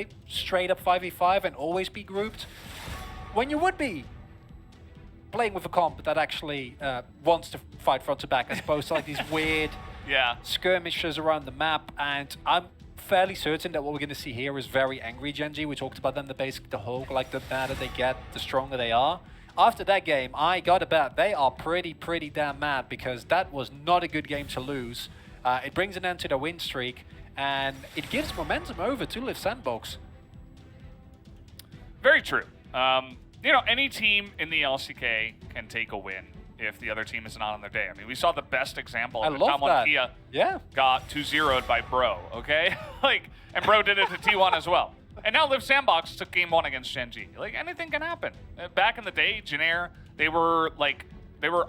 play straight up 5v5 and always be grouped, when you would be playing with a comp that actually wants to fight front to back, as opposed to like these weird skirmishes around the map. And I'm fairly certain that what we're going to see here is very angry Gen.G. We talked about them, the whole, like, the madder they get, the stronger they are. After that game, I gotta bet they are pretty damn mad, because that was not a good game to lose. It brings an end to the win streak, and it gives momentum over to Liiv Sandbox. Very true. You know, any team in the LCK can take a win if the other team is not on their day. I mean, we saw the best example of the time when Kia got 2-0'd by Bro, okay? Like, and Bro did it to T1 as well. And now Liiv Sandbox took game 1 against Gen.G. Like, anything can happen. Back in the day, Janair, they were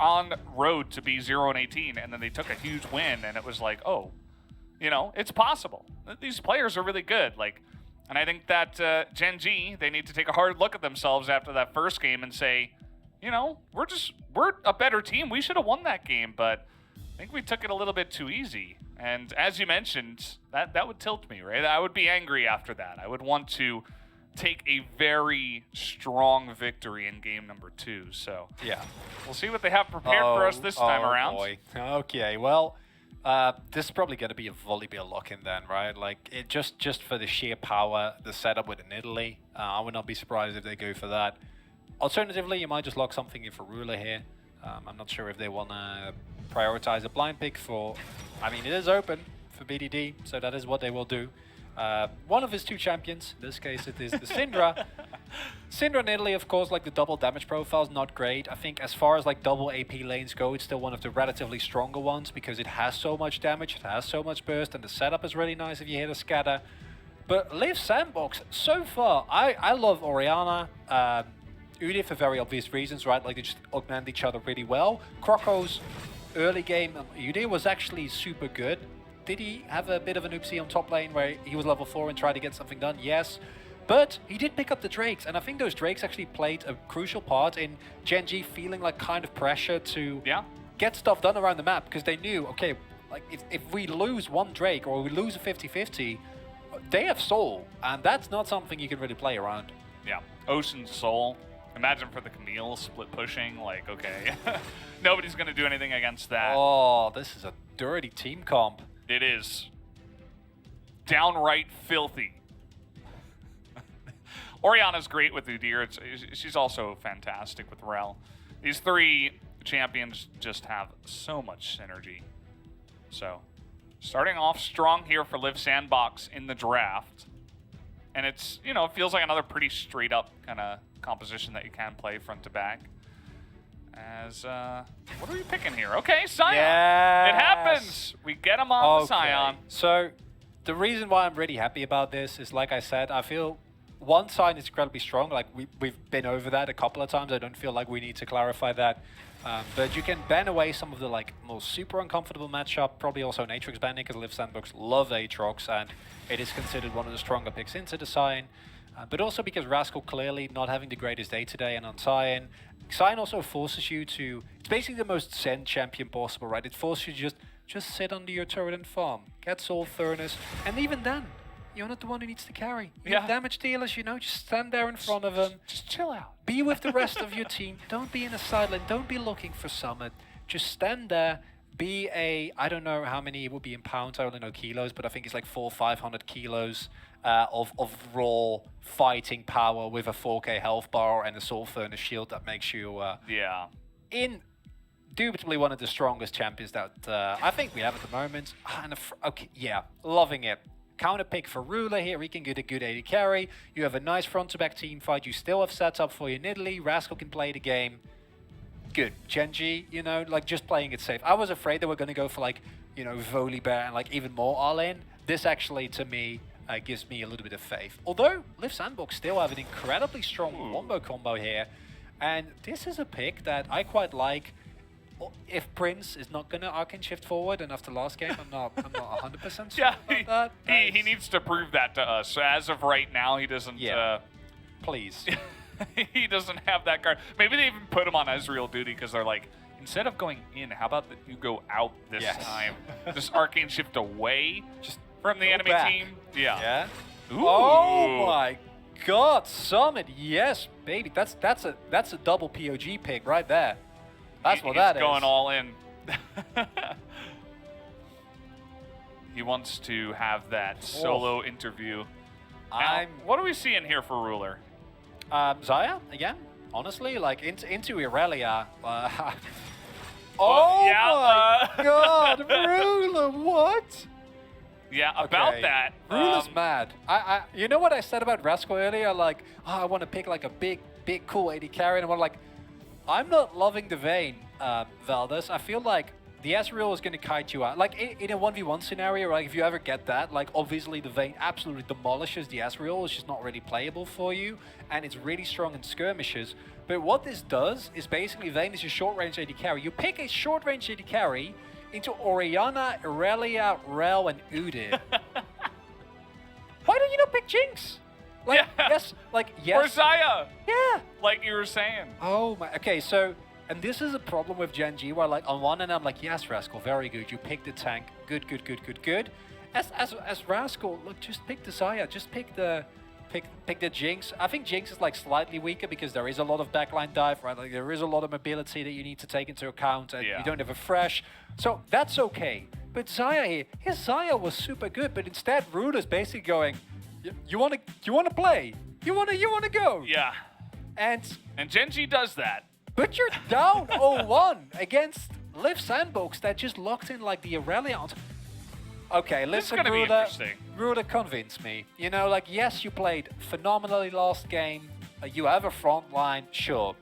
on road to be 0-18, and then they took a huge win, and it was like, oh, you know, it's possible. These players are really good. Like, and I think that Gen.G, they need to take a hard look at themselves after that first game and say, you know, we're a better team. We should have won that game, but I think we took it a little bit too easy. And as you mentioned, that would tilt me, right? I would be angry after that. I would want to take a very strong victory in game number 2. So yeah, we'll see what they have prepared for us this time around. Boy. Okay, well, this is probably going to be a Volibear lock-in then, right? Like, it just for the sheer power, the setup within Italy, I would not be surprised if they go for that. Alternatively, you might just lock something in for Ruler here. I'm not sure if they want to prioritize a blind pick for... I mean, it is open for BDD, so that is what they will do. One of his 2 champions, in this case it is the Syndra. Syndra in Italy, of course, like, the double damage profile is not great. I think as far as like double AP lanes go, it's still one of the relatively stronger ones, because it has so much damage, it has so much burst, and the setup is really nice if you hit a scatter. But Liiv Sandbox, so far, I love Orianna. Udyr for very obvious reasons, right? Like, they just augment each other really well. Croco's early game, Udyr was actually super good. Did he have a bit of an oopsie on top lane where he was level 4 and tried to get something done? Yes. But he did pick up the Drakes, and I think those Drakes actually played a crucial part in Gen.G feeling like kind of pressure to get stuff done around the map, because they knew, okay, like, if we lose one Drake or we lose a 50-50, they have Soul, and that's not something you can really play around. Yeah, Ocean Soul. Imagine for the Camille split pushing, like, okay, nobody's going to do anything against that. Oh, this is a dirty team comp. It is. Downright filthy. Orianna's great with Udyr. She's also fantastic with Rel. These 3 champions just have so much synergy. So, starting off strong here for Liiv Sandbox in the draft. And it's, you know, it feels like another pretty straight up kind of composition that you can play front to back. As, what are we picking here? Okay, Sion. Yes. It happens. We get him on the Sion. So, the reason why I'm really happy about this is, like I said, I feel one Sion is incredibly strong. Like, we've been over that a couple of times. I don't feel like we need to clarify that. But you can ban away some of the, like, most super uncomfortable matchup. Probably also an Aatrox banning, because Liiv Sandbox love Aatrox, and it is considered one of the stronger picks into the Sion. But also because Rascal clearly not having the greatest day today, and on Sion also forces you to... It's basically the most Zen champion possible, right? It forces you to just sit under your turret and farm. Get Soul Furnace, and even then, you're not the one who needs to carry. You have damage dealers, you know, just stand there in front of them. Just chill out. Be with the rest of your team. Don't be in a side lane. Don't be looking for Summit. Just stand there. Be a... I don't know how many it would be in pounds. I only know kilos, but I think it's like 400 or 500 kilos of raw fighting power with a 4k health bar and a Soul Furnace shield that makes you... indubitably one of the strongest champions that I think we have at the moment. And okay, yeah, loving it. Counter pick for Ruler here. He can get a good AD carry. You have a nice front-to-back team fight. You still have sets up for you in Italy. Rascal can play the game. Good. Gen.G, you know, like, just playing it safe. I was afraid they were going to go for, like, you know, Volibear and, like, even more all-in. This actually, to me, gives me a little bit of faith. Although, Liiv Sandbox still have an incredibly strong wombo combo here. And this is a pick that I quite like. If Prince is not going to Arcane Shift forward, and after last game, I'm not 100% sure about that. He needs to prove that to us. So as of right now, he doesn't... Please. He doesn't have that card. Maybe they even put him on Ezreal duty because they're like, instead of going in, how about that you go out this time? Just Arcane Shift away from the enemy team. Yeah. Ooh. Oh my God, Summit, yes, baby. That's a double POG pick right there. That's what that is. He's going all in. He wants to have that solo interview. Now, what are we seeing here for Ruler? Xayah again. Honestly, like into Irelia. Yeah, my God, Ruler, what? Yeah, about that. Ruler's mad. You know what I said about Rascal earlier? Like, I want to pick like a big, cool AD carry, and I'm like, I'm not loving the Vayne, Valdez. I feel like the Ezreal is going to kite you out. Like, in a 1v1 scenario, like, if you ever get that, like, obviously the Vayne absolutely demolishes the Ezreal. It's just not really playable for you, and it's really strong in skirmishes. But what this does is basically Vayne is your short-range AD carry. You pick a short-range AD carry into Orianna, Irelia, Rel, and Udyr. Why don't you not pick Jinx? Like, yes. Or Xayah. Yeah. Like you were saying. Oh my, okay, so, and this is a problem with Gen.G where like on one end I'm like, yes, Rascal, very good. You picked the tank, good. As Rascal, look, just pick the Xayah, just pick the Jinx. I think Jinx is like slightly weaker because there is a lot of backline dive, right? Like there is a lot of mobility that you need to take into account, and you don't have a fresh, so that's okay. But Xayah here, his Xayah was super good, but instead Ruler's basically going, you wanna play? You wanna go? Yeah. And Gen.G does that. But you're down 0-1 against Liiv Sandbox that just locked in like the Irelia. Okay, listen, Ruler, convince me. You know, like, yes, you played phenomenally last game. You have a front line, sure.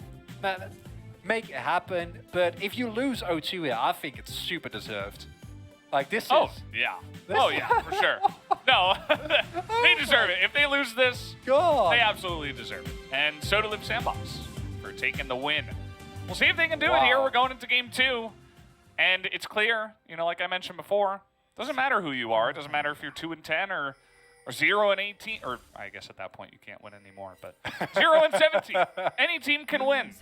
Man, make it happen. But if you lose 0-2 here, I think it's super deserved. Like, this is... yeah. For sure. No, they deserve it. If they lose this, they absolutely deserve it. And so do Liiv Sandbox for taking the win. We'll see if they can do it here. We're going into game 2. And it's clear, you know, like I mentioned before, doesn't matter who you are. It doesn't matter if you're 2-10 or 0-18, or I guess at that point you can't win anymore, but 0-17. Any team can win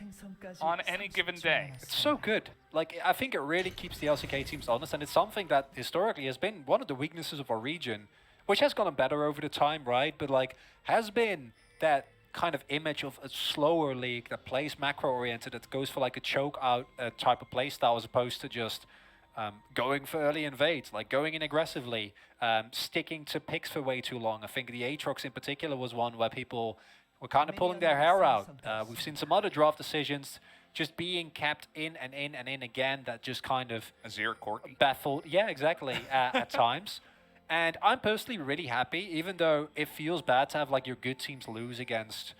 on any given day. It's so good. Like, I think it really keeps the LCK teams honest, and it's something that historically has been one of the weaknesses of our region, which has gotten better over the time, right? But like, has been that kind of image of a slower league that plays macro-oriented, that goes for like a choke out type of play style as opposed to just going for early invades, like going in aggressively, sticking to picks for way too long. I think the Aatrox in particular was one where people were kind of pulling their hair out. We've seen some other draft decisions just being kept in and in and in again that just kind of baffled. Yeah, exactly, at times. And I'm personally really happy, even though it feels bad to have like your good teams lose against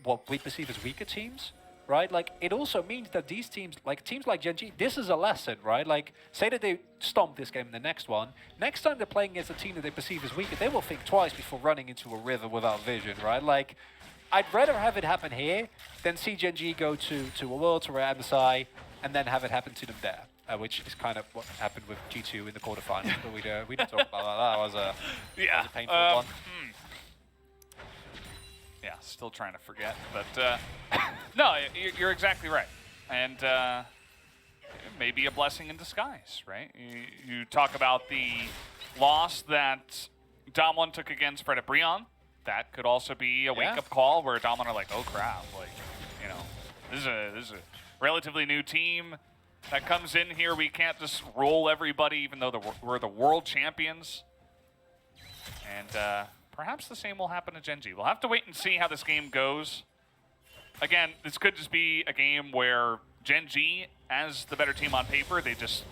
what we perceive as weaker teams. Right, like it also means that these teams like Gen.G, this is a lesson, right? Like, say that they stomp this game in the next one. Next time they're playing against a team that they perceive as weaker, they will think twice before running into a river without vision, right? Like, I'd rather have it happen here than see Gen.G go to a World, to MSI, and then have it happen to them there, which is kind of what happened with G2 in the quarterfinals. But we didn't talk about that. That was a painful one. Yeah, still trying to forget, but no, you're exactly right, and it may be a blessing in disguise, right? You talk about the loss that Dom1 took against Fred at Brion. That could also be a wake-up call where Dom1 are like, oh crap, like, you know, this is a relatively new team that comes in here. We can't just roll everybody, even though we're the world champions, and. Perhaps the same will happen to Gen.G. We'll have to wait and see how this game goes. Again, this could just be a game where Gen.G, as the better team on paper, they just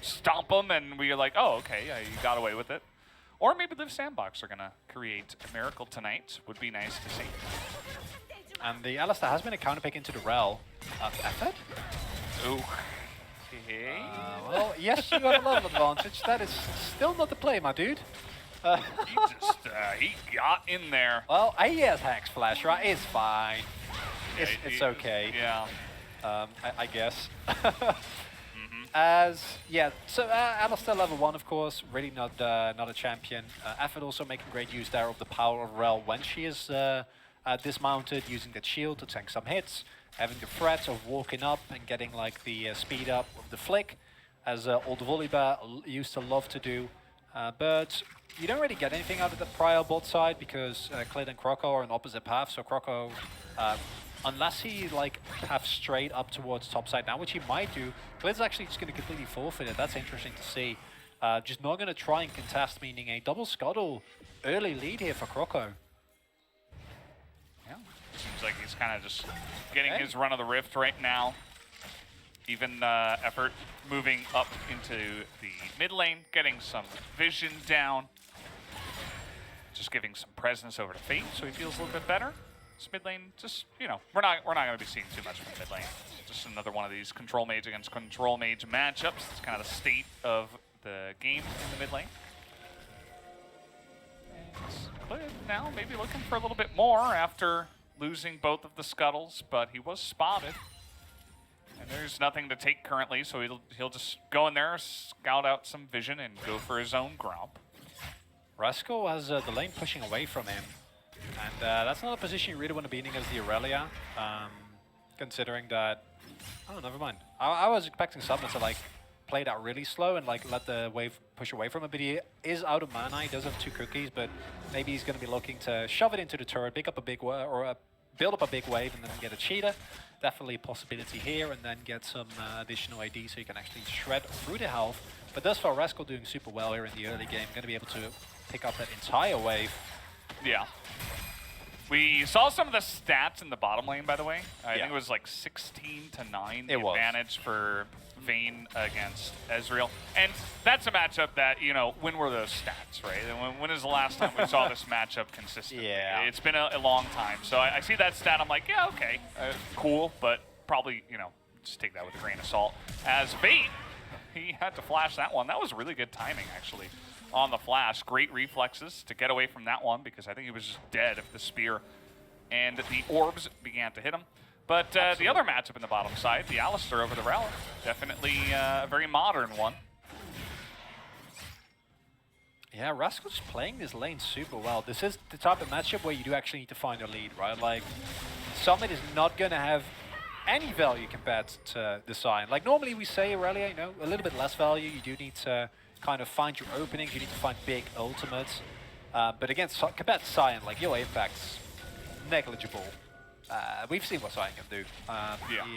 stomp them and we're like, oh, okay, yeah, you got away with it. Or maybe Liiv Sandbox are going to create a miracle tonight. Would be nice to see. And the Alistar has been a counter pick into the Rel. Effort? Ooh. Hey. Well, yes, you have a level advantage. That is still not the play, my dude. He got in there. Well, he has Hex Flash, right? It's fine. It's okay. Yeah. I guess. So Alistar level 1, of course, really not a champion. Effort also making great use there of the power of Rel when she is dismounted, using that shield to tank some hits, having the threat of walking up and getting like the speed up of the flick, as old Volibear used to love to do. But you don't really get anything out of the prior bot side because Clid and Croco are on opposite paths. So Croco, unless he like paths straight up towards top side now, which he might do, Clid's actually just going to completely forfeit it. That's interesting to see. Just not going to try and contest, meaning a double scuttle early lead here for Croco. Yeah, seems like he's kind of just getting his run of the rift right now. Even effort moving up into the mid lane, getting some vision down. Just giving some presence over to Fate, so he feels a little bit better. This mid lane, just, you know, we're not going to be seeing too much from the mid lane. Just another one of these control mage against control mage matchups. It's kind of the state of the game in the mid lane. And Clid now maybe looking for a little bit more after losing both of the scuttles, but he was spotted. And there's nothing to take currently, so he'll just go in there, scout out some vision, and go for his own gromp. Rascal has the lane pushing away from him. And that's not a position you really want to be in against the Aurelia, considering that... Oh, never mind. I was expecting Summon to like play that really slow and like let the wave push away from him, but he is out of mana. He does have 2 cookies, but maybe he's going to be looking to shove it into the turret, pick up a big build up a big wave, and then get a cheetah. Definitely a possibility here, and then get some additional AD so you can actually shred through the health. But thus far, Rascal doing super well here in the early game. Going to be able to pick up that entire wave. Yeah. We saw some of the stats in the bottom lane, by the way. I think it was like 16-9 advantage for Vayne against Ezreal. And that's a matchup that, you know, when were those stats, right? When is the last time we saw this matchup consistently? Yeah. It's been a long time. So I see that stat, I'm like, yeah, okay, cool, but probably, you know, just take that with a grain of salt. As Vayne, he had to flash that one. That was really good timing, actually, on the flash. Great reflexes to get away from that one because I think he was just dead if the spear and the orbs began to hit him. But the other matchup in the bottom side, the Alistar over the Rel, definitely a very modern one. Yeah, Rascal's playing this lane super well. This is the type of matchup where you do actually need to find a lead, right? Like, Summit is not going to have any value compared to the Sion. Like, normally we say Aurelia, you know, a little bit less value. You do need to kind of find your openings. You need to find big ultimates. But again, compared to Sion, like, your impact's negligible. We've seen what Sion can do.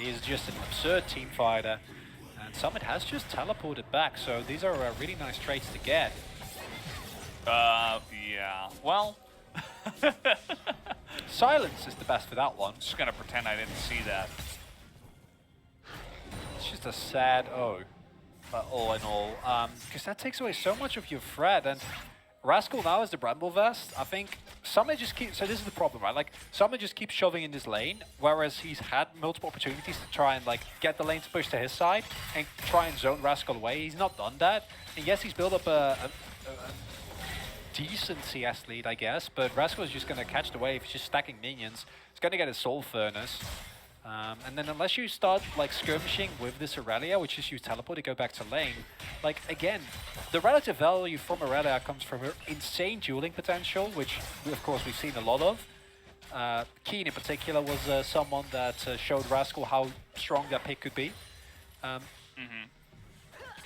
He is just an absurd team fighter. And Summit has just teleported back, so these are really nice traits to get. Yeah. Well... Silence is the best for that one. Just gonna pretend I didn't see that. It's just a sad all in all. Because that takes away so much of your threat, and Rascal now has the Bramble Vest. I think Summit just keeps... So this is the problem, right? Like, Summit just keeps shoving in this lane, whereas he's had multiple opportunities to try and, like, get the lane to push to his side and try and zone Rascal away. He's not done that. And yes, he's built up a decent CS lead, I guess, but Rascal is just going to catch the wave. He's just stacking minions. He's going to get his Soul Furnace. And then unless you start like skirmishing with this Aurelia, which is use teleport to go back to lane, like again, the relative value from Aurelia comes from her insane dueling potential, which of course we've seen a lot of. Keen in particular was someone that showed Rascal how strong that pick could be.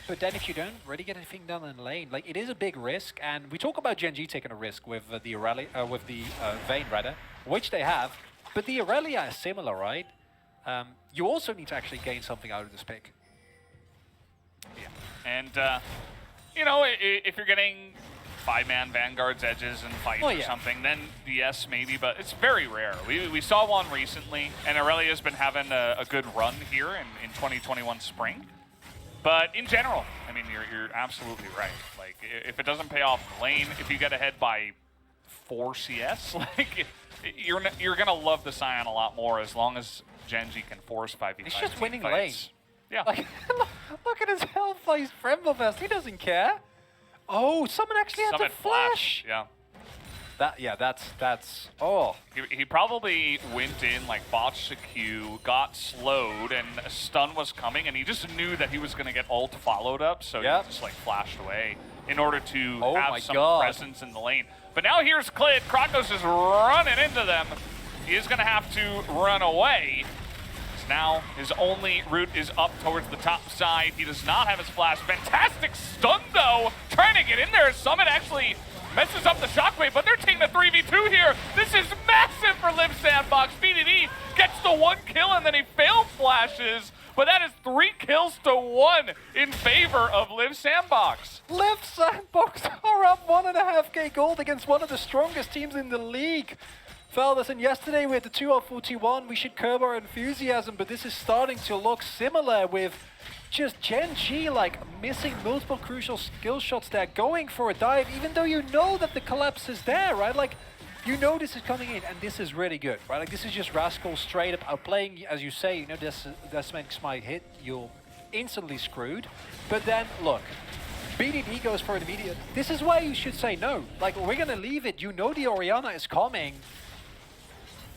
But then if you don't really get anything done in lane, like it is a big risk, and we talk about Gen.G taking a risk with the Aurelia, with the Vayne rather, which they have, but the Aurelia is similar, right? You also need to actually gain something out of this pick. Yeah, and you know, if you're getting 5-man Vanguard's edges and fight or something, then yes, maybe, but it's very rare. We saw one recently, and Aurelia's been having a good run here in 2021 spring. But in general, I mean, you're absolutely right. Like, if it doesn't pay off the lane, if you get ahead by 4 CS, like, you're gonna love the Sion a lot more as long as Gen.G can force 5v5. He's just winning fights. lane. Yeah. Like, look at his health by his Bramble Vest. He doesn't care. Oh, someone actually had to flash. Yeah. That's oh. He probably went in, like, botched a Q, got slowed, and a stun was coming, and he just knew that he was going to get ult followed up, so he just, like, flashed away in order to have some presence in the lane. But now here's Clid. Krokos is running into them. He is going to have to run away. now his only route is up towards the top side. He does not have his flash. Fantastic stun, though, trying to get in there. Summit actually messes up the shockwave, but they're taking a 3v2 here. This is massive for Liiv Sandbox. BDD gets the 1 kill, and then he failed flashes. But that is 3 kills to 1 in favor of Liiv Sandbox. Liiv Sandbox are up 1.5k gold against one of the strongest teams in the league. Fellas, and yesterday we had the 2-41. We should curb our enthusiasm, but this is starting to look similar with just Gen.G like missing multiple crucial skill shots there, going for a dive, even though you know that the collapse is there, right? Like, you know this is coming in, and this is really good, right? Like, this is just Rascal straight up outplaying, as you say, you know, this makes my hit, you're instantly screwed. But then, look, BDD goes for an immediate. This is why you should say no. Like, we're gonna leave it, you know the Orianna is coming.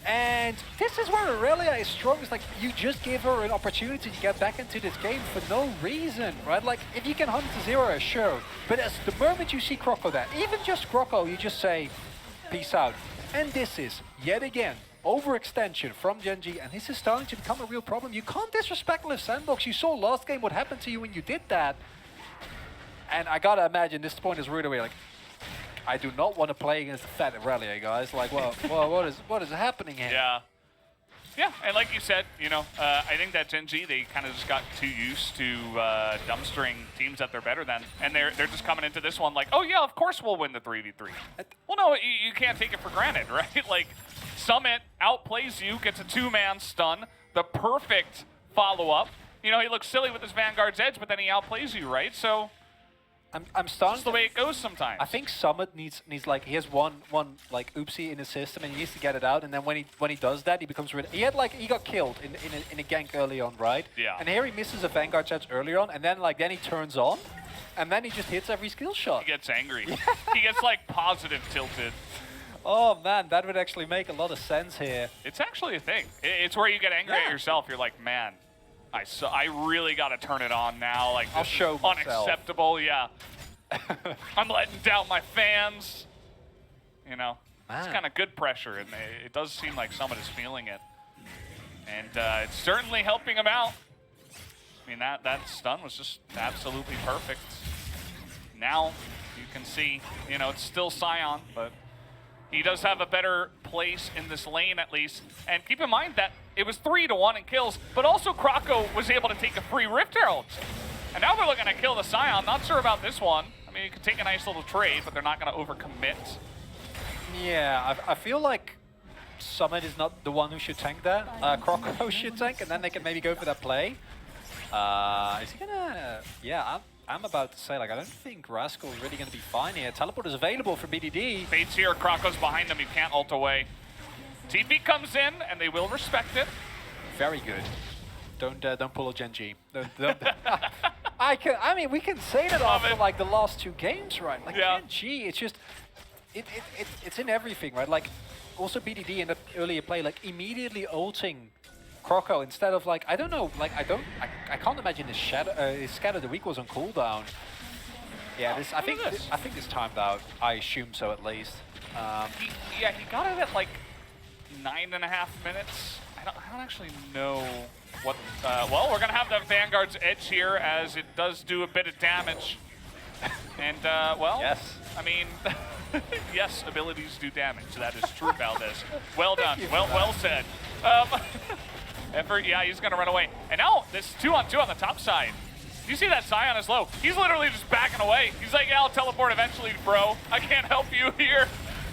And this is where Aurelia is strongest. Like, you just give her an opportunity to get back into this game for no reason, right? Like, if you can hunt to 0, sure. But as the moment you see Croco there, even just Croco, you just say, peace out. And this is, yet again, overextension from Gen.G, and this is starting to become a real problem. You can't disrespect Liiv Sandbox. You saw last game what happened to you when you did that. And I gotta imagine this point is rude away, like, I do not want to play against the fat Aurelia, guys. Like, well, what is happening here? Yeah. Yeah, and like you said, you know, I think that Gen.G, they kind of just got too used to dumpstering teams that they're better than, and they're just coming into this one like, oh yeah, of course we'll win the 3v3. Well, no, you can't take it for granted, right? Like, Summit outplays you, gets a 2-man stun, the perfect follow-up. You know, he looks silly with his Vanguard's edge, but then he outplays you, right? So I'm starting. That's the way it goes sometimes. I think Summit needs like, he has one like oopsie in his system and he needs to get it out, and then when he does that, he becomes really. He got killed in a gank early on, right? Yeah. And here he misses a Vanguard charge early on, and then he turns on, and then he just hits every skill shot. He gets angry. He gets like positive tilted. Oh man, that would actually make a lot of sense here. It's actually a thing. It's where you get angry at yourself. You're like, man, I really got to turn it on now. Like, I'll show myself. Unacceptable, yeah. I'm letting down my fans. You know, man. It's kind of good pressure, and it does seem like someone is feeling it. And it's certainly helping him out. I mean, that stun was just absolutely perfect. Now you can see, you know, it's still Sion, but he does have a better place in this lane at least. And keep in mind that it was 3-1 in kills, but also Croco was able to take a free Rift Herald. And now they're looking to kill the Sion. Not sure about this one. I mean, you can take a nice little trade, but they're not going to overcommit. Yeah, I feel like Summit is not the one who should tank that. Croco should tank, and then they can maybe go for that play. Is he gonna... Yeah, I'm about to say, like, I don't think Rascal is really going to be fine here. Teleport is available for BDD. Fate's here, Croco's behind them, you can't ult away. TP comes in, and they will respect it. Very good. Don't pull a Gen.G. Don't. I mean, we can say that after like the last 2 games, right? Like, yeah. Gen.G, it's just, it's in everything, right? Like, also BDD in the earlier play, like immediately ulting Croco instead of like, I don't know, like I can't imagine his Scatter the Weak was on cooldown. Yeah, I think this timed out. I assume so at least. He got it at like 9.5 minutes. I don't actually know what. Well, we're gonna have the Vanguard's edge here as it does do a bit of damage. And well, yes. I mean, yes, abilities do damage. That is true, Valdez. Well done. Well said. Effort, yeah, he's gonna run away. And now this 2-on-2 on the top side. You see that Sion is low. He's literally just backing away. He's like, yeah, I'll teleport eventually, bro. I can't help you here.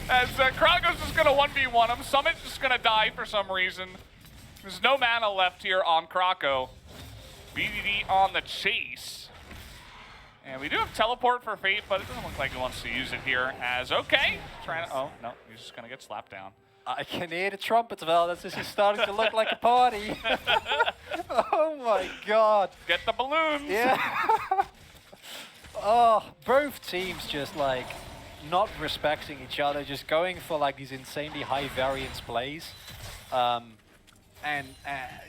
As Croco's just gonna 1v1 him. Summit's just gonna die for some reason. There's no mana left here on Croco. BDD on the chase. And we do have teleport for Fate, but it doesn't look like he wants to use it here. As, okay. Trying to, oh, no, he's just gonna get slapped down. I can hear the trumpets, Val. This is starting to look like a party. Oh my god. Get the balloons. Yeah. Oh, both teams just like not respecting each other, just going for like these insanely high variance plays. And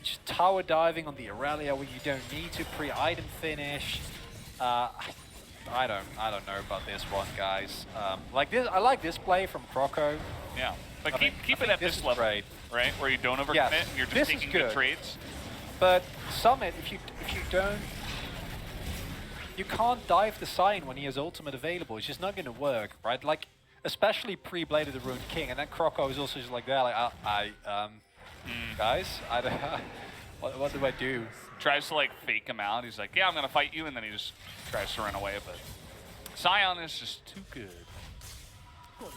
just tower diving on the Aurelia where you don't need to pre-item finish. I don't know about this one, guys. Like this, I like this play from Croco. Yeah. But keep it at this level, right? Where you don't overcommit, and you're just taking good trades. But Summit, if you don't, you can't dive the sign when he has ultimate available. It's just not going to work, right? Like, especially pre-Blade of the Ruined King, and then Croco is also just like that, like, guys, I don't, what do I do? Tries to like fake him out. He's like, yeah, I'm going to fight you, and then he just tries to run away, but Sion is just too good.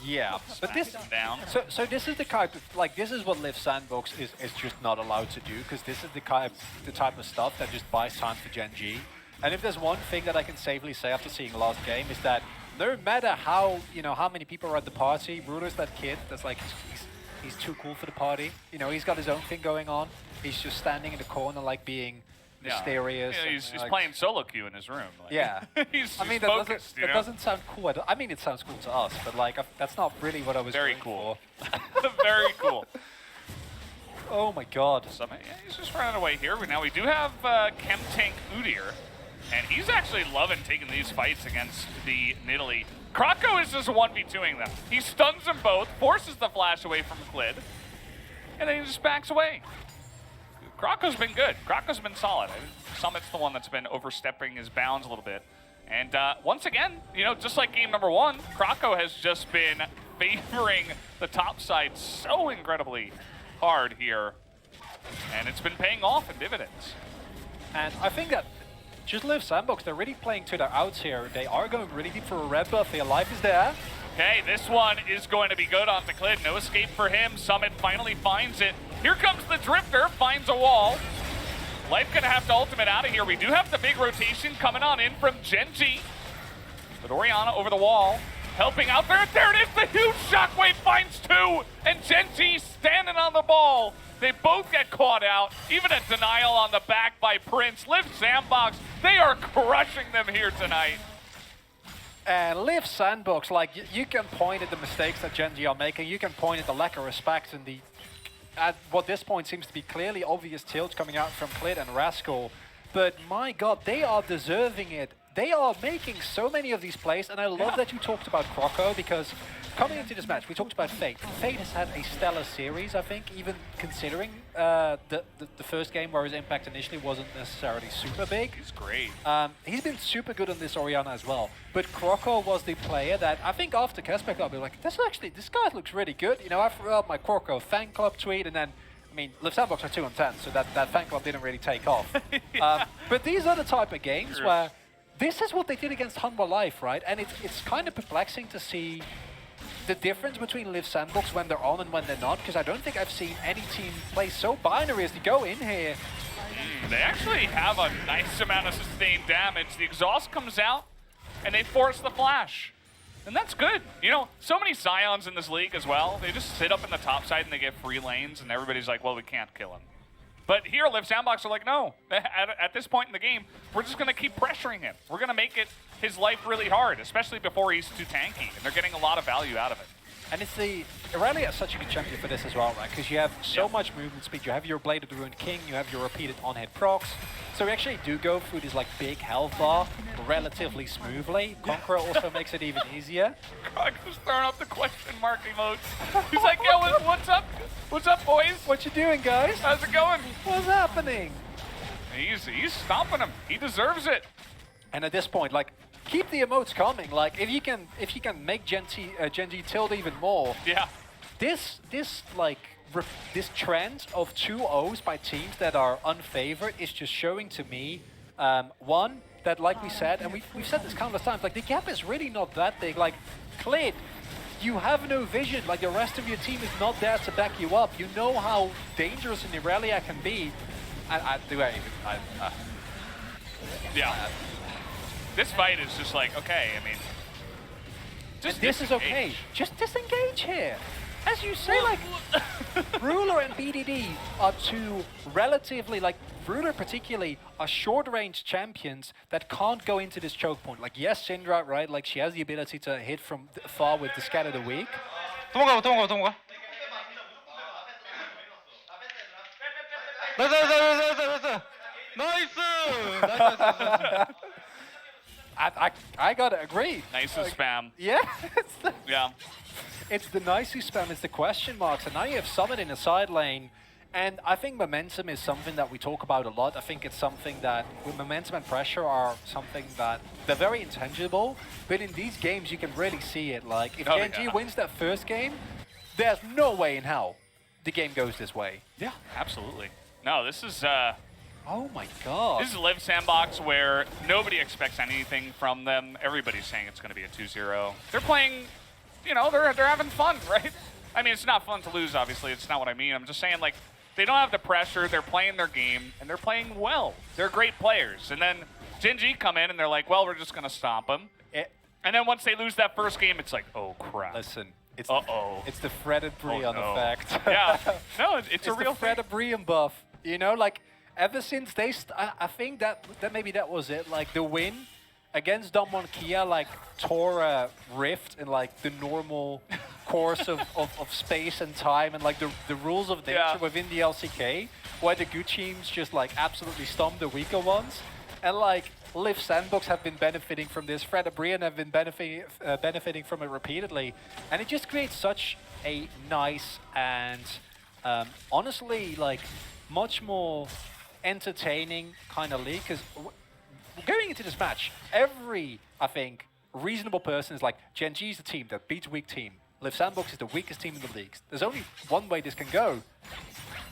Yeah, but this, down. So this is the kind of, like, this is what Liiv Sandbox is just not allowed to do, because this is the type of stuff that just buys time for Gen.G. And if there's one thing that I can safely say after seeing last game is that no matter how, you know, how many people are at the party, Ruler's that kid that's like, he's too cool for the party. You know, he's got his own thing going on. He's just standing in the corner, like, being mysterious. Yeah, he's playing solo queue in his room. Like, yeah. he's that focused, that doesn't sound cool. I mean, it sounds cool to us, but, like, that's not really what I was Very going cool. for. Very cool. Oh my god. Summit, yeah, he's just running away here, but now we do have Chem Tank Udyr, and he's actually loving taking these fights against the Nidalee. Croco is just 1v2ing them. He stuns them both, forces the flash away from Clid, and then he just backs away. Croco's been good. Croco's been solid. Summit's the one that's been overstepping his bounds a little bit. And once again, you know, just like game number 1, Croco has just been favoring the top side so incredibly hard here. And it's been paying off in dividends. And I think that just Liiv Sandbox, they're really playing to their outs here. They are going really deep for a red buff. Their life is there. Okay, this one is going to be good onto Clid. No escape for him. Summit finally finds it. Here comes the Drifter, finds a wall. Life gonna have to ultimate out of here. We do have the big rotation coming on in from Gen.G. But Orianna over the wall, helping out there. There it is, the huge shockwave finds 2, and Gen.G standing on the ball. They both get caught out. Even a denial on the back by Prince. Liiv Sandbox, they are crushing them here tonight. And Liiv Sandbox, like, you can point at the mistakes that Gen.G are making. You can point at the lack of respect and the, at what this point seems to be clearly obvious tilts coming out from Clid and Rascal. But my god, they are deserving it. They are making so many of these plays, and I love that you talked about Croco, because coming into this match, we talked about Fate. Fate has had a stellar series, I think, even considering the first game where his impact initially wasn't necessarily super big. He's great. He's been super good on this Orianna as well. But Croco was the player that I think after Kespec, I'll be like, this guy looks really good. You know, I threw out my Croco fan club tweet, and then, I mean, Liiv Sandbox are 2-10, so that fan club didn't really take off. But these are the type of games where this is what they did against Hanwha Life, right? And it's kind of perplexing to see the difference between Liiv Sandbox when they're on and when they're not, because I don't think I've seen any team play so binary as to go in here. They actually have a nice amount of sustained damage. The exhaust comes out, and they force the flash. And that's good. You know, so many Scions in this league as well. They just sit up in the top side and they get free lanes, and everybody's like, well, we can't kill him. But here, Liiv Sandbox are like, no. At this point in the game, we're just going to keep pressuring him. We're going to make it his life really hard, especially before he's too tanky. And they're getting a lot of value out of it. And it's the Irelia is such a good champion for this as well, right? Because you have so much movement speed. You have your Blade of the Ruined King. You have your repeated on-hit procs. So we actually do go through this like big health bar relatively smoothly. Conqueror also makes it even easier. Crog just throwing up the question mark emotes. He's like, yo, what's up? What's up, boys? What you doing, guys? How's it going? What's happening? He's stomping him. He deserves it. And at this point, like, keep the emotes coming. Like, if you can make Gen.G tilt even more. Yeah. This trend of 2-0s by teams that are unfavored is just showing to me, one, that like we said, and we've said this countless times, like the gap is really not that big. Like, Clid, you have no vision. Like, the rest of your team is not there to back you up. You know how dangerous an Irelia can be. Yeah. This fight is just like, okay, I mean, just this is okay. Just disengage here. As you say, like, Ruler and BDD are two relatively, like, Ruler particularly, are short-range champions that can't go into this choke point. Like, yes, Syndra, right, like, she has the ability to hit from far with the Scatter the Weak. 도망가. 나이스. I gotta agree. Nice spam. Yeah. Yeah. It's the nicey spam, it's the question marks, and now you have Summit in the side lane, And I think momentum is something that we talk about a lot. I think it's something that momentum and pressure are something that they're very intangible, but in these games you can really see it. Like if Gen.G wins that first game, there's no way in hell the game goes this way. Yeah, absolutely. No, this is oh my god. This is Liiv Sandbox where nobody expects anything from them. Everybody's saying it's going to be a 2-0. They're playing, you know, they're having fun, right? I mean, it's not fun to lose, obviously. It's not what I mean. I'm just saying, like, they don't have the pressure. They're playing their game, and they're playing well. They're great players. And then Gen.G come in, and they're like, well, we're just going to stomp them. And then once they lose that first game, it's like, oh, crap. Listen, it's the Fred Brian effect. Yeah. No, it's a real the Fred Brian buff. You know, like, ever since they... I think that maybe that was it. Like, the win against Gen.G, like, tore a rift in, like, the normal course of space and time and, like, the rules of nature within the LCK, where the good teams just, like, absolutely stomped the weaker ones. And, like, Liiv Sandbox have been benefiting from this. Fred Brian have been benefiting from it repeatedly. And it just creates such a nice and, honestly, like, much more entertaining kind of league. Because going into this match, every, I think, reasonable person is like, Gen.G is the team that beats weak team. Liiv Sandbox is the weakest team in the leagues. There's only one way this can go.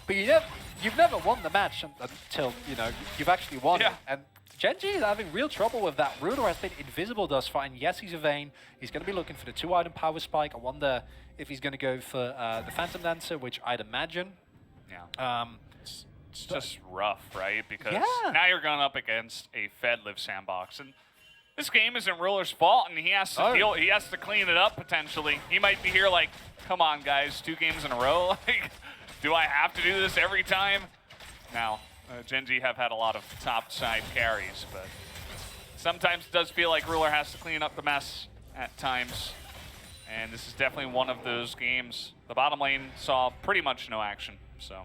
But you've never won the match until, you know, you've actually won it. And Gen.G is having real trouble with that. Ruler has been invisible thus far, and yes, he's a Vayne. He's going to be looking for the 2-item power spike. I wonder if he's going to go for the Phantom Dancer, which I'd imagine. Yeah. It's just rough, right? Because now you're going up against a fed Liiv Sandbox, and this game isn't Ruler's fault, and he has to deal. He has to clean it up potentially. He might be here like, come on, guys, 2 games in a row. Like, do I have to do this every time? Now, Gen.G have had a lot of top side carries, but sometimes it does feel like Ruler has to clean up the mess at times, and this is definitely one of those games. The bottom lane saw pretty much no action, so.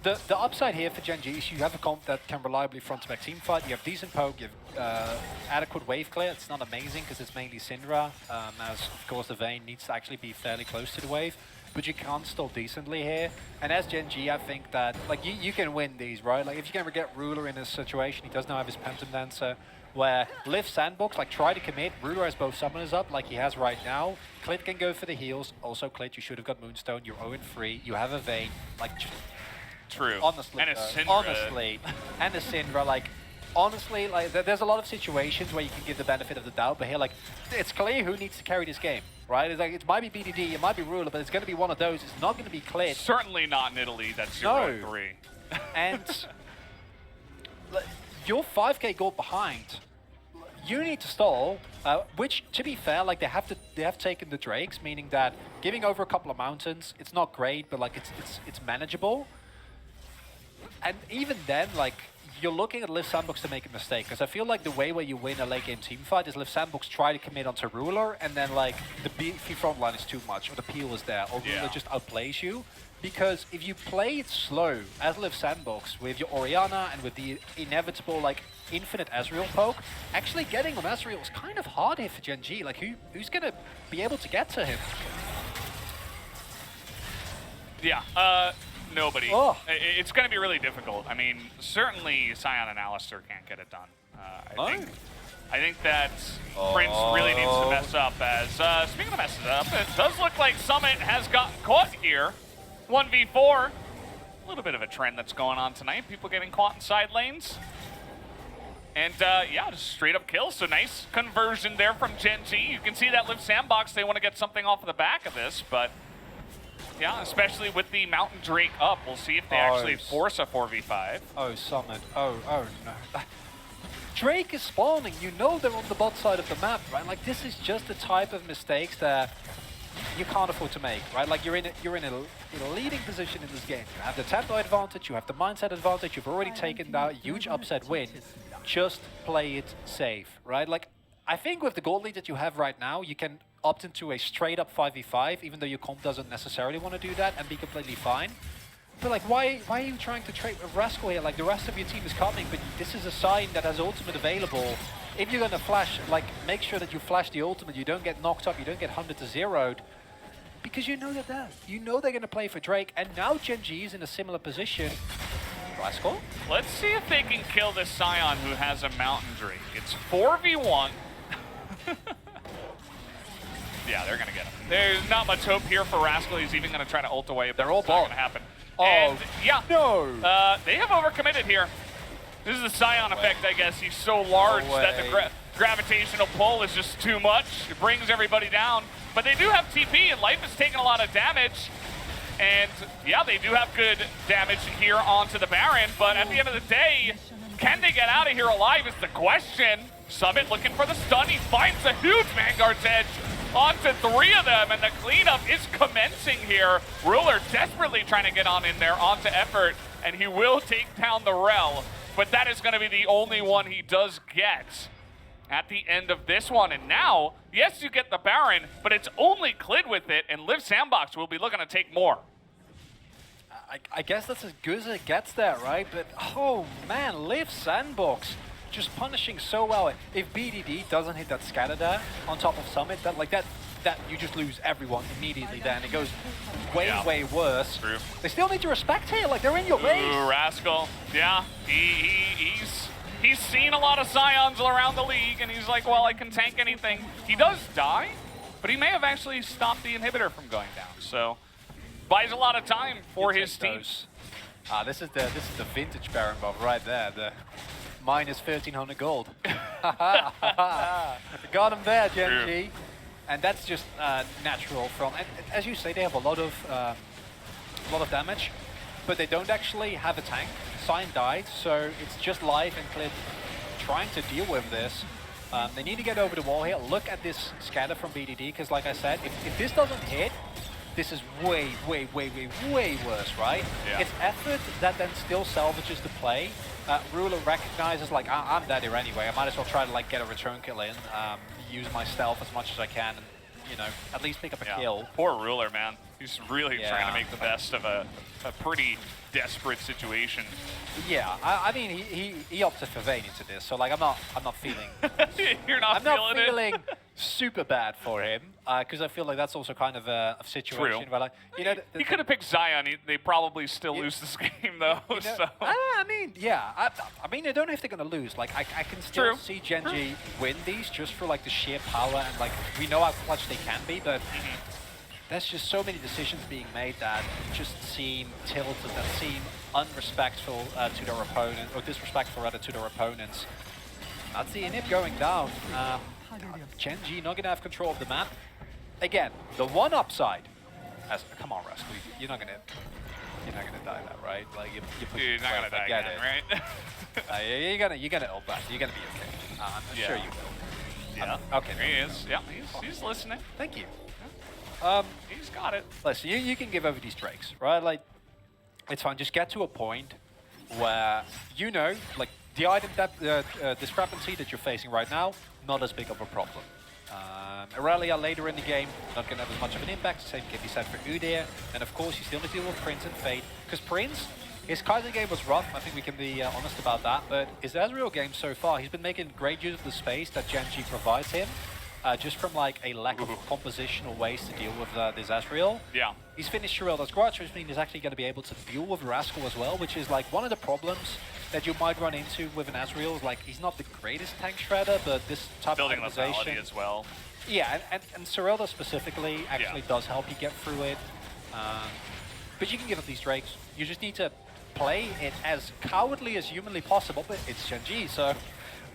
The upside here for Gen.G is you have a comp that can reliably front-to-back team fight. You have decent poke, you have adequate wave clear. It's not amazing because it's mainly Syndra, as of course the Vayne needs to actually be fairly close to the wave. But you can stall decently here. And as Gen.G, I think that like you can win these, right? Like if you can ever get Ruler in this situation, he does now have his Phantom Dancer, where Liiv Sandbox, like try to commit. Ruler has both summoners up like he has right now. Clit can go for the heals. Also Clit, you should have got Moonstone. You're 0-3. You have a Vayne. Like true. Honestly, and a Syndra. Honestly, and a Syndra, like, honestly, like, there's a lot of situations where you can give the benefit of the doubt, but here, like, it's clear who needs to carry this game, right? It's like, it might be BDD, it might be Ruler, but it's going to be one of those. It's not going to be Clit. Certainly not in Italy, that's 0-3. And you're 5k gold behind. You need to stall, which, to be fair, like, they have taken the Drakes, meaning that giving over a couple of mountains, it's not great, but, like, it's manageable. And even then, like, you're looking at Liiv Sandbox to make a mistake, because I feel like the way where you win a late game team fight is Liiv Sandbox try to commit onto Ruler, and then, like, the beefy front line is too much, or the peel is there, or Ruler just outplays you. Because if you play it slow as Liiv Sandbox with your Orianna and with the inevitable, like, infinite Ezreal poke, actually getting on Ezreal is kind of hard here for Gen.G. Like, who's going to be able to get to him? Yeah, nobody. It's going to be really difficult. I mean, certainly Sion and Alistar can't get it done. I think that Prince really needs to mess up. As speaking of messing up, it does look like Summit has gotten caught here. 1v4. A little bit of a trend that's going on tonight. People getting caught in side lanes. And yeah, just straight up kills. So nice conversion there from Gen.G. You can see that Liiv Sandbox, they want to get something off of the back of this, but yeah, especially with the Mountain Drake up. We'll see if they actually force a 4v5. Oh, Summit. Oh no. Drake is spawning. You know they're on the bot side of the map, right? Like, this is just the type of mistakes that you can't afford to make, right? Like, you're in a leading position in this game. You have the tempo advantage, you have the mindset advantage, you've already taken that huge upset win. Just play it safe, right? Like, I think with the gold lead that you have right now, you can opt into a straight up 5v5, even though your comp doesn't necessarily want to do that, and be completely fine. But like, why are you trying to trade with Rascal here? Like, the rest of your team is coming, but this is a sign that has ultimate available. If you're gonna flash, like, make sure that you flash the ultimate, you don't get knocked up, you don't get 100 to 0'd. because you know they're there. You know they're going to play for Drake, and now Gen.G is in a similar position. Rascal? Let's see if they can kill this Scion who has a Mountain Drake. It's 4v1. Yeah, they're going to get him. There's not much hope here for Rascal. He's even going to try to ult away, but they're all going to happen. Oh, and, yeah, no. They have overcommitted here. This is the Scion effect, I guess. He's so large that the gravitational pull is just too much. It brings everybody down. But they do have TP, and Life is taking a lot of damage. And, yeah, they do have good damage here onto the Baron. But at the end of the day, can they get out of here alive is the question. Summit looking for the stun. He finds a huge Vanguard's Edge onto 3 of them, and the cleanup is commencing here. Ruler desperately trying to get on in there onto Effort, and he will take down the Rel. But that is going to be the only one he does get at the end of this one. And now, yes, you get the Baron, but it's only Clid with it, and Liiv Sandbox will be looking to take more. I guess that's as good as it gets there, right? But, oh man, Liiv Sandbox just punishing so well. If BDD doesn't hit that scatter there on top of Summit, that you just lose everyone immediately then. It goes way worse. True. They still need to respect here, like they're in your base. Ooh, Rascal. Yeah, he's seen a lot of Scions around the league, and he's like, well, I can tank anything. He does die, but he may have actually stopped the inhibitor from going down. So buys a lot of time for his teams. This is the vintage Baron buff right there. The minus 1,300 gold. Got him there, Gen.G. And that's just natural from, and as you say, they have a lot of damage, but they don't actually have a tank. Sign died, so it's just Live and Clid trying to deal with this. They need to get over the wall here. Look at this scatter from BDD, because like I said, if this doesn't hit, this is way worse, right? Yeah. It's Effort that then still salvages the play. Ruler recognizes, like, I'm dead here anyway. I might as well try to, like, get a return kill in, use my stealth as much as I can, and, you know, at least pick up a kill. Poor Ruler, man. He's really trying to make the best of a pretty desperate situation. Yeah, I mean, he opted for Vayne into this, so, like, I'm not feeling... You're not I'm not feeling super bad for him, because I feel like that's also kind of a situation where, like, you know... He could have picked Zion. They probably still lose this game, though, you know, so... I mean, yeah. I mean, I don't know if they're going to lose. Like, I can still see Gen.G win these just for, like, the sheer power, and, like, we know how clutch they can be, but... There's just so many decisions being made that just seem tilted, that seem unrespectful to their opponent, or disrespectful rather to their opponents. That's the inhib going down. Gen.G not going to have control of the map. Again, the one upside. Come on, Rascal, you're not going to die that, right? Like you're not going to die again, right? you're gonna ult back. You're gonna be okay. I'm sure you will. Yeah. Okay. He is. Yeah, he's listening. Thank you. He's got it. Listen, you can give over these Drakes, right? Like, it's fine. Just get to a point where you know, like, the item discrepancy that you're facing right now, not as big of a problem. Aurelia later in the game, not going to have as much of an impact. Same can be said for Udyr. And of course, you still need to deal with Prince and Fate. Because Prince, his Kaiser game was rough. I think we can be honest about that. But his Ezreal game so far, he's been making great use of the space that Gen.G provides him. Just from like a lack of compositional ways to deal with this Ezreal. Yeah. He's finished Shirelda's Grudge, which means he's actually going to be able to deal with Rascal as well, which is like one of the problems that you might run into with an Ezreal. Is like, he's not the greatest tank shredder, but this type of optimization as well. Yeah, and Shirelda specifically actually does help you get through it. But you can give up these Drakes. You just need to play it as cowardly as humanly possible, but it's Gen.G, so...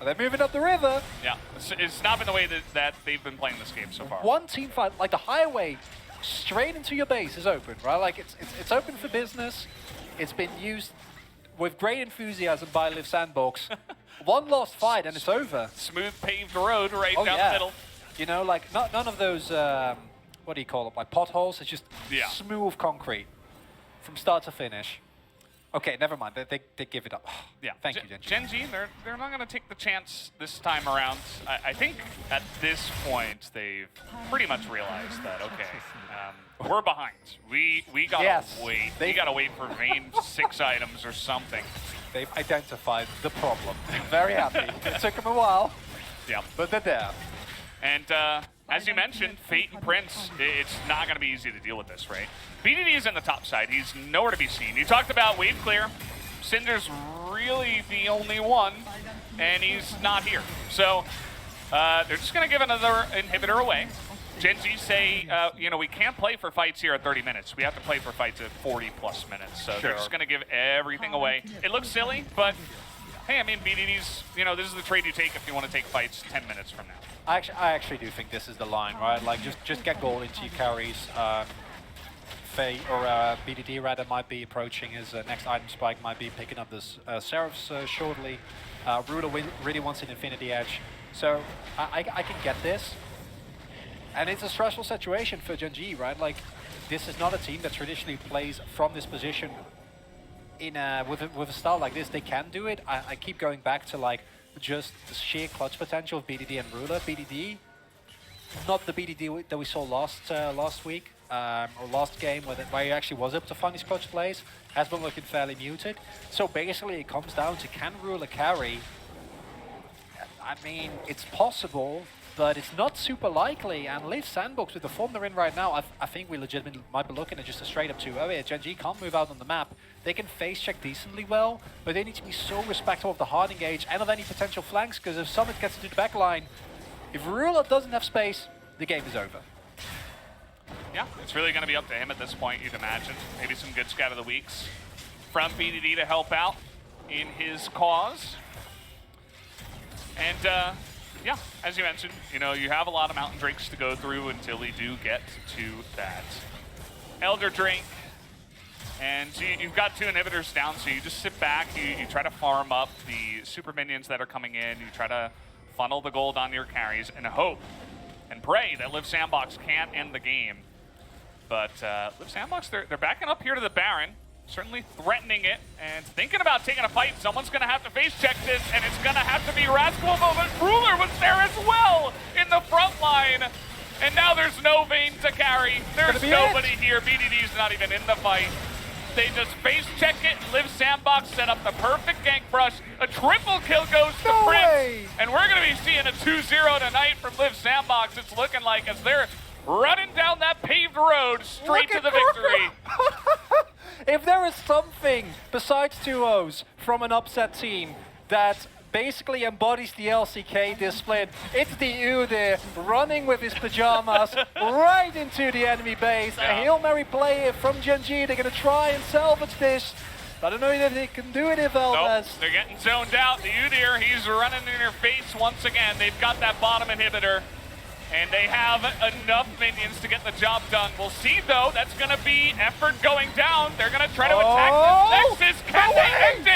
They're moving up the river. Yeah, it's not been the way that they've been playing this game so far. One team fight, like the highway straight into your base is open, right? Like it's open for business. It's been used with great enthusiasm by Liiv Sandbox. One lost fight and it's over. Smooth paved road right down the middle. You know, like none of those, what do you call it, like potholes. It's just smooth concrete from start to finish. Okay, never mind. They give it up. Yeah. Thank you, Gen.G. Gen.G, they're not going to take the chance this time around. I think at this point they've pretty much realized that we're behind. We gotta wait. We gotta wait for Vayne 6 items or something. They've identified the problem. Very happy. It took them a while. Yeah. But they're there. And as you mentioned, Fate and Prince, it's not going to be easy to deal with this, right? BDD is in the top side. He's nowhere to be seen. You talked about wave clear. Cinder's really the only one, and he's not here. So they're just going to give another inhibitor away. Gen.G say, you know, we can't play for fights here at 30 minutes. We have to play for fights at 40+ minutes. So they're just going to give everything away. It looks silly, but hey, I mean, BDD's, you know, this is the trade you take if you want to take fights 10 minutes from now. I actually do think this is the line, right? Like, just get gold into your carries. Faye, or BDD rather, might be approaching his next item spike, might be picking up this Seraphs shortly. Ruler really wants an Infinity Edge. So I can get this. And it's a stressful situation for Gen.G, right? Like, this is not a team that traditionally plays from this position in with a style like this. They can do it. I keep going back to, like, just the sheer clutch potential of BDD and Ruler. BDD, not the BDD that we saw last week, or last game, where he actually was able to find his clutch plays, has been looking fairly muted. So basically it comes down to, can Ruler carry? I mean, it's possible, but it's not super likely. And Liiv Sandbox, with the form they're in right now, I think we legitimately might be looking at just a straight up 2-0 here. Gen.G can't move out on the map. They can face check decently well, but they need to be so respectful of the hard engage and of any potential flanks, because if Summit gets into the back line, if Ruler doesn't have space, the game is over. Yeah, it's really going to be up to him at this point, you'd imagine. Maybe some good scout of the weeks from BDD to help out in his cause. And yeah, as you mentioned, you know, you have a lot of Mountain Drakes to go through until we do get to that Elder Drake. And so you've got 2 inhibitors down, so you just sit back, you try to farm up the super minions that are coming in, you try to funnel the gold on your carries and hope and pray that Liiv Sandbox can't end the game. But Liiv Sandbox, they're backing up here to the Baron, certainly threatening it and thinking about taking a fight. Someone's going to have to face check this, and it's going to have to be Rascal, but Ruler was there as well in the front line. And now there's no Vayne to carry. There's nobody here. BDD's not even in the fight. They just face check it. Liiv Sandbox set up the perfect gank brush. A triple kill goes to Prince. And we're going to be seeing a 2-0 tonight from Liiv Sandbox. It's looking like as they're running down that paved road straight to the victory. If there is something besides 2-0s from an upset team that basically embodies the LCK display, it's the Udyr running with his pajamas right into the enemy base. A Hail Mary play from Gen.G. They're going to try and salvage this. I don't know if they can do it, if Valdez. Nope, they're getting zoned out. The Udyr, he's running in their face once again. They've got that bottom inhibitor, and they have enough minions to get the job done. We'll see, though. That's going to be effort going down. They're going to try to attack this Nexus. Can they end